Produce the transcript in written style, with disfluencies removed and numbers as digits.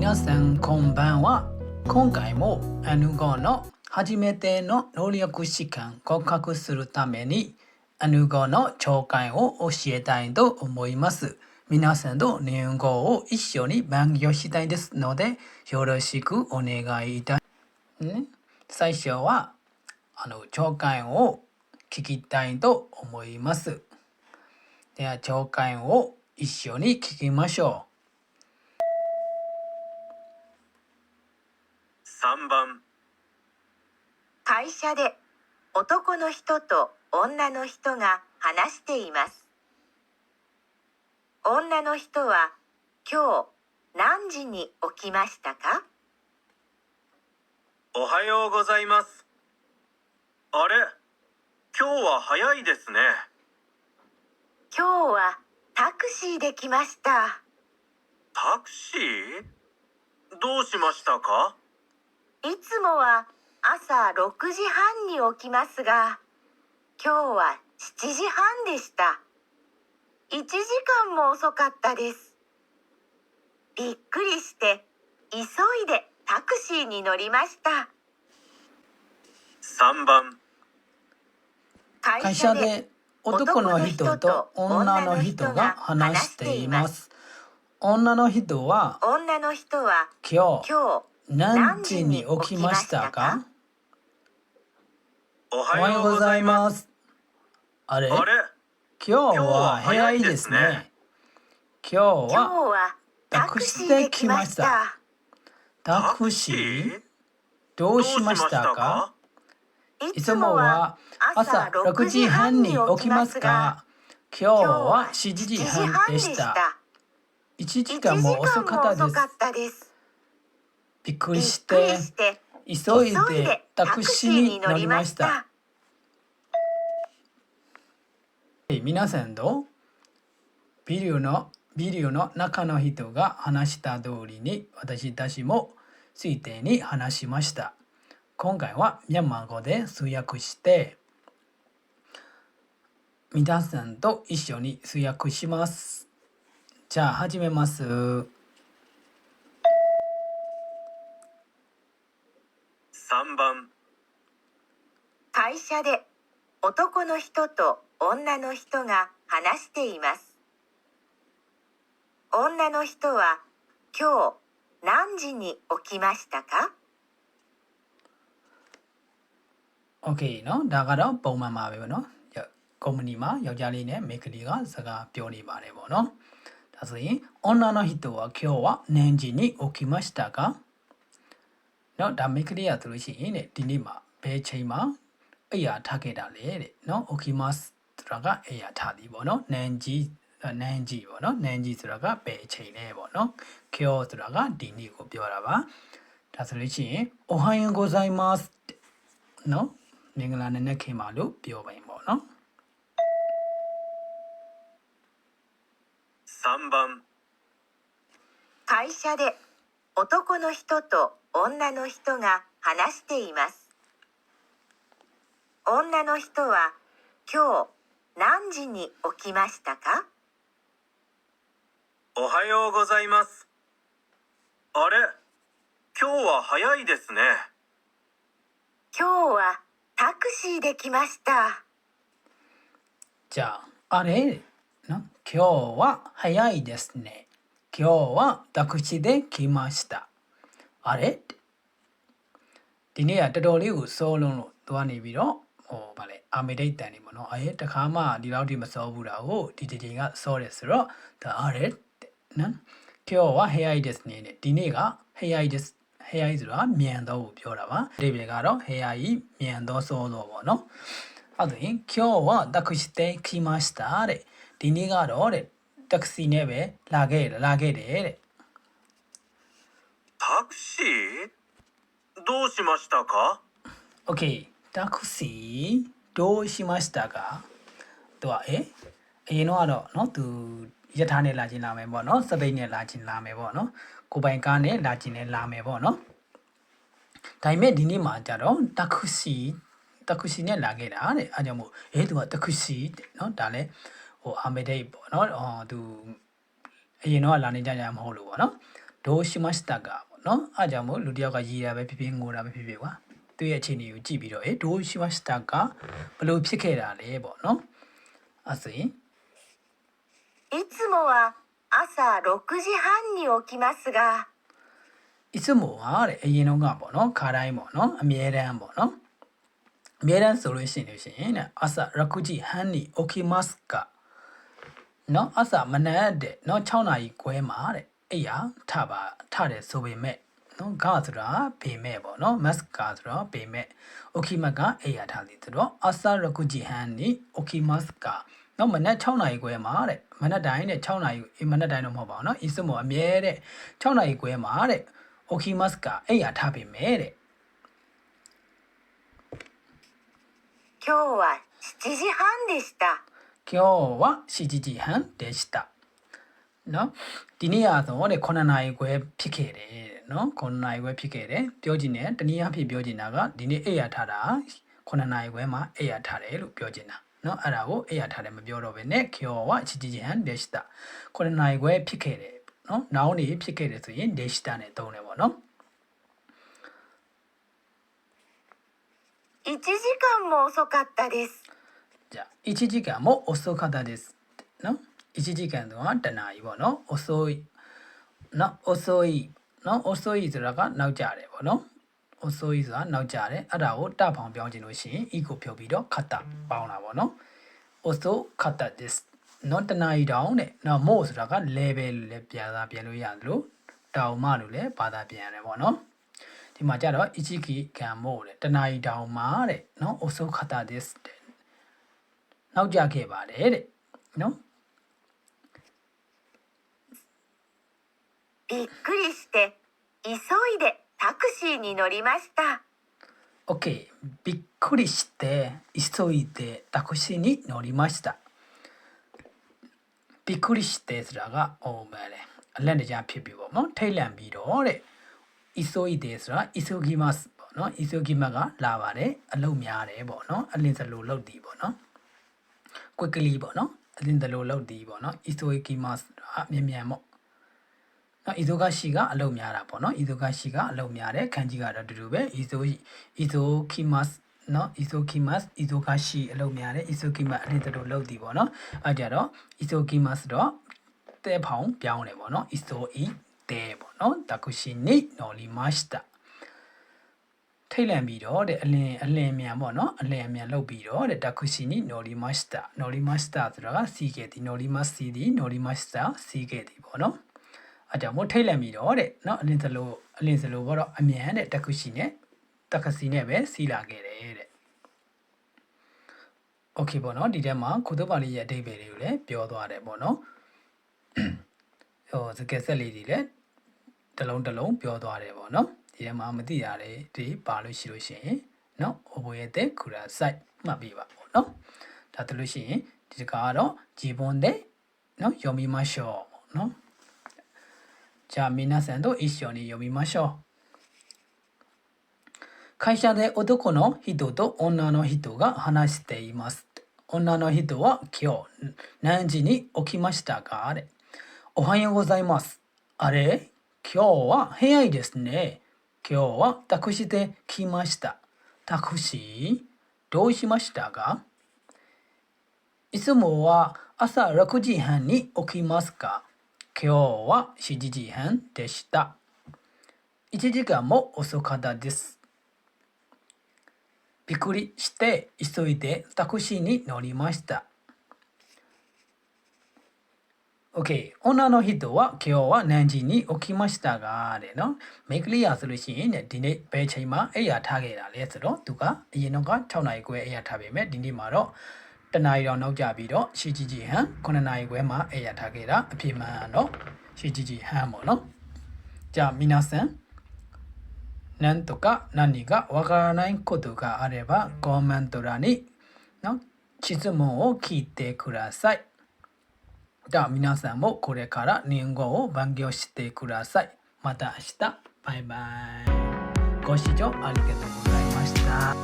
皆さんこんばんは。今回もアヌ語の初めての能力試験合格するためにアヌ語の聴解を教えたいと思います。皆さんと日本語を一緒に勉強したいですのでよろしくお願いいたします。最初は聴解を聞きたいと思います。では聴解を一緒に聞きましょう。3番会社で男の人と女の人が話しています。女の人は今日何時に起きましたか？おはようございます。あれ、今日は早いですね。今日はタクシーで来ました。タクシー？どうしましたか？いつもは朝6時半に起きますが、今日は7時半でした。1時間も遅かったです。びっくりして急いでタクシーに乗りました。3番会社で男の人と女の人が話しています。女の人は今日何時に起きましたか？おおはようございます。あれ、今日は早いですね。今日はタクシーで来ました。タクシー？どうしましたか？いつもは朝6時半に起きますが、今日は7時半でした。1時間も遅かったです。びっくりして急いでタクシーに乗りました。皆さんとビデオの中の人が話した通りに私たちも推定に話しました。今回はミャンマー語で通訳して皆さんと一緒に通訳します。じゃあ始めます。3番会社で男の人と女の人が話しています。女の人は今日何時に起きましたか？ OK နော်ဒါကတော့ပုံမှန်ပါပဲပေါ့နော်ကုမ္ပဏီမှာယောက်ျားလေးနဲ့မိန်းကလေးကစကားပြောနေပါတယ်ပေါ့နော်ဒါဆိုရင်女の人は今日は何時に起きましたかနော်ဒါမိန်းကလေးကဆိုလို့ရှိရင်တဲ့ဒီနေ့မှာဘယ်ချိန်မှာအိယာထားခဲ့တာလဲတဲ့နော် 起きますဆိုတာကအိယာထားသည်ပေါ့နော်何時ပေါ့နော်何時ဆိုတာကဘယ်အချိန်လဲပေါ့နော်今日ဆိုတာကဒီနေ့ကိုပြောတာပါဒါဆိုလို့ရှိရင်おはようございますနော်မင်္ဂလာနံနက်ခင်းပါလို့ပြောပါရင်ပေါ့နော်3番会社で男の人と女の人が話しています。女の人は今日何時に起きましたか？おはようございます。あれ、今日は早いですね。今日はタクシーで来ました。じゃああれနော်今日は早いですね今日はタクシーで来ましたあれဒီနေ့ကတော်တော်လေးကိုစောလုံးလို့သွားနေပြီးတော့ဗာလေအာမေဒိတ်တန်နေပေါ့နော်တခါမှဒီလောက်ထိမစောဘူးတာကိုဒီချိန်ကစောတယ်ဆိုတော့ဒါあれနော်今日は早いですねဒီနေ့က早いです早いဆိုတာမြန်သောကိုပြောတာပါဒီပြေကတော့早いမြန်သောစောသောပေါ့နော်အဲ့ဒါရင်今日はタクシーで来ましたတဲ့ဒီနေ့ကတော့တဲ့တက္ကစီနဲ့ပဲလာခဲ့တယ်တဲ့タクシー？どうしましたか？ OK タクシーどうしましたかသူကအရင်တော့နော်သူယထာနဲ့လာခြင်းလာမယ်ပေါ့နော်စပိတ်နဲ့လာခြင်းလာမယ်ပေါ့နော်ကိုပိုင်ကားနဲ့လာခြင်းနဲ့လာမယ်ပေါ့နော်ဒါပေမဲ့ဒီနေ့မှာကြတော့တက္ကစီနဲ့လာခဲ့တာတဲ့အဲကြောင့်မို့သူကတက္ကစီတဲ့နော်ဒါလည်းအာမေဒိတ်ပေါ့နော်သူအရင်တော့လာနေကြမဟုတ်လို့ပေါ့နော် ဒိုရှိမစတာကပေါ့နော်အားကြောင့်မို့လူတယောက်ကရေးတာပဲဖြစ်ဖြစ်ငိုတာပဲဖြစ်ဖြစ်ကွာသူ့ရဲ့အခြေအနေကိုကြည့်ပြီးတော့ဒိုရှိမစတာကဘလို့ဖြစ်ခဲ့တာလဲပေါ့နော်အဲ့ဆိုရင်いつもは朝6時半に起きますがいつもはတဲ့အရင်တော့ကပေါ့နော်ခါတိုင်းပေါ့နော်အမြဲတမ်းပေါ့နော်အမြဲတမ်းဆိုလို့ရှိရင်တဲ့朝6時半に起きますかနော်朝မနက်တဲ့နော်6နာရီခွဲမှာတဲ့အဲ့ရထတယ်ဆိုပေမဲ့နော်ကဆိုတာပေမဲ့ပေါ့နော်မတ်ကဆိုတာပေမဲ့โอเคမကအဲ့ရထားသည်ဆိုတော့朝6時半に起きますかနော်မနက်6နာရီခွဲမှာတဲ့မနက်တိုင်းတဲ့6နာရီမနက်တိုင်းတော့မဟုတ်ပါဘူးနော်ဤစမောအမြဲတဲ့6နာရီခွဲမှာတဲ့โอเคမတ်ကအဲ့ရထားပေမဲ့တဲ့今日は7時半でした今日は7時半でしたနော်ဒီနေ့ကတော့တဲ့9နာရီခွဲဖြစ်ခဲ့တယ်နော်9နာရီခွဲဖြစ်ခဲ့တယ်ပြောချင်တယ်တနည်းအားဖြင့်ပြောချင်တာကဒီနေ့အိပ်ရထားတာ9နာရီခွဲမှာအိပ်ရထားတယ်လို့ပြောချင်တာနော်အဲ့ဒါကိုအိပ်ရထားတယ်မပြောတော့ဘဲနဲ့今日は7時半でした9နာရီခွဲဖြစ်ခဲ့တယ်နော်နောက်နေ့ဖြစ်ခဲ့တယ်ဆိုရင်でしたနဲ့သုံးတယ်ပေါ့နော်1時間も遅かったですじゃあ1時間も遅かったですနော်1時間တော့တနာရီပေါ့နော်遅いနော်遅いနော်遅いဆိုတာကနောက်ကျတယ်ပေါ့နော်遅いဆိုတာနောက်ကျတယ်အဲ့ဒါကိုတဖောင်ပြောင်းချင်လို့ရှိရင် e ကိုဖြုတ်ပြီးတော့ခတ်တာပေါင်းတာပေါ့နော်遅かったですနော်တနာရီတောင်တဲ့နော်မို့ဆိုတာက level လို့လည်းပြန်လို့ရတယ်လို့တောင်မလို့လည်းဘာသာပြန်ရတယ်ပေါ့နော်ဒီမှာကျတော့ ichiki kan mo တဲ့တနာရီတောင်မှာတဲ့နော်遅かったですတဲ့နောက်ကျခဲ့ပါတယ်တဲ့နော်びっくりして急いでタクシーに乗りました。OK びっくりして急いでタクシーに乗りましたびっくりしてဆိုတာကဟိုမဲ့လေအလန့်တကြားဖြစ်ပြီပေါ့နော်ထိတ်လန့်ပြီးတော့တဲ့急いでဆိုတာ急ぎますပေါ့နော်急ぎますကလာပါတယ်အလုံးများတယ်ပေါ့နော်အလင်းစလိုလောက်တီးပေါ့နော် quickly ပေါ့နော်အလင်းစလိုလောက်တီးပေါ့နော်急ぎますဆိုတာမြန်ပေါ့နော်ဤဇိုကရှိကအလုံးများတာပေါ့နော်ဤဇိုကရှိကအလုံးများတယ်ခန်းကြီးကတော့တူတူပဲဤဇိုခိမတ်နော်ဤဇိုခိမတ်ဤဇိုကရှိအလုံးများတယ်ဤဇိုခိမတ်အရင်တို့လောက်တည်ပေါ့နော်အဲ့ကြတော့ဤဇိုခိမတ်တော့တဲဖောင်ပြောင်းတယ်ပေါ့နော်ဤဇိုဤတဲပေါ့နော်တကုရှိနိနော်လီမတ်တာထိတ်လန့်ပြီးတော့တဲ့အလင်းမြန်ပေါ့နော်အလင်းမြန်လောက်ပြီးတော့တဲ့တကုရှိနိနော်လီမတ်တာဆိုတာကစီခဲ့သည်နော်လီမတ်စီသည်နော်လီမတ်တာစီခဲ့သည်ပေါ့နော်အကြောင်းမို့ထိတ်လန့်ပြီးတော့တဲ့နော်အလင်းစလိုဘောတော့အမြန်တဲ့တက္ကစီနဲ့ပဲစီးလာခဲ့တယ်တဲ့โอเคပေါ့နော်ဒီထဲမှာခုတုပ်ပါဠိရဲ့အဓိပ္ပာယ်တွေကိုလည်းပြောသွားတယ်ပေါ့နော်ဟိုစကားဆက်လေးတွေလည်းတလုံးပြောသွားတယ်ပေါ့နော်ဒီထဲမှာမသိရတဲ့ဒီပါလို့ရှိလို့ရှိရင်နော်ဟိုဘရဲ့တဲ့ခူရာ site မှတ်ပေးပါပေါ့နော်ဒါတလို့ရှိရင်ဒီစကားကတော့ဂျီဘွန်တဲ့နော်ယောမီမရှောပေါ့နော်じゃあ皆さんと一緒に読みましょう。会社で男の人と女の人が話しています。女の人は今日何時に起きましたかあれ。おはようございます。あれ今日は早いですね。今日はタクシーで来ました。タクシーどうしましたかいつもは朝6時半に起きますか今日は7時半でした。1時間も遅かったです。びっくりして急いでタクシーに乗りました。OK 女の人は今日は何時に起きましたかတဲ့နော်မိတ်ကလေးရဆိုလို့ရှိရင်ဒီနေ့ဘယ်ချိန်မှာအိပ်ရထားခဲ့တာလဲဆိုတော့သူကအရင်တော့က6နာရီခွဲအိပ်ရထားပေမဲ့ဒီနေ့မှာတော့တနာရီတော့နောက်ကျပြီးတော့ရှီဂျီဂျီဟန်9နာရီခွဲမှာအိပ်ရထားခဲ့တာအဖြစ်မှန်တော့ရှီဂျီဂျီဟန်ပေါ့နော်じゃあ皆さんなんとか何かわからないことがあればコメント欄にの質問を聞いてください。じゃあ皆さんもこれから日本語を勉強してください。また明日バイバイ。ご視聴ありがとうございました。